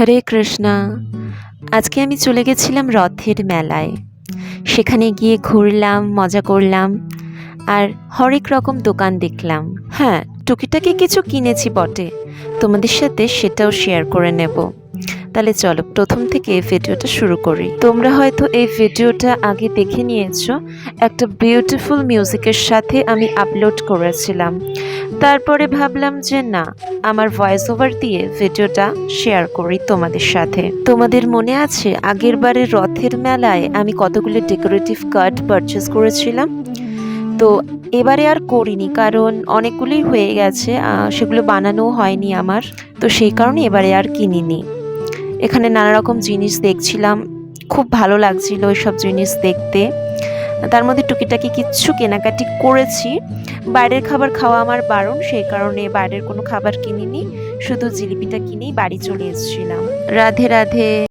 হরে কৃষ্ণা। আজকে আমি চলে গেছিলাম রথের মেলায়। সেখানে গিয়ে ঘুরলাম, মজা করলাম আর হরেক রকম দোকান দেখলাম। হ্যাঁ, টুকিটাকি কিছু কিনেছি বটে, তোমাদের সাথে সেটাও শেয়ার করে নেব। তাহলে চলো প্রথম থেকে ভিডিওটা শুরু করি। তোমরা হয়তো এই ভিডিওটা আগে দেখে নিয়েছো, একটা বিউটিফুল মিউজিকের সাথে আমি আপলোড করেছিলাম। তারপরে ভাবলাম যে না, আমার ভয়েস ওভার দিয়ে ভিডিওটা শেয়ার করি তোমাদের সাথে। তোমাদের মনে আছে আগের বারের রথের মেলায় আমি কতগুলো ডেকোরেটিভ কার্ড পারচেস করেছিলাম? তো এবারে আর করিনি, কারণ অনেকগুলোই হয়ে গেছে, সেগুলো বানানোও হয়নি আমার, তো সেই কারণে এবারে আর কিনিনি। এখানে নানা রকম জিনিস দেখছিলাম, খুব ভালো লাগছিল ওইসব জিনিস দেখতে। তার মধ্যে টুকিটাকি কিচ্ছু কেনাকাটি করেছি। বাইরের খাবার খাওয়া আমার বারণ, সেই কারণে বাইরের কোনো খাবার কিনিনি, শুধু জিলিপিটা কিনেই বাড়ি চলে এসেছিলাম। রাধে রাধে।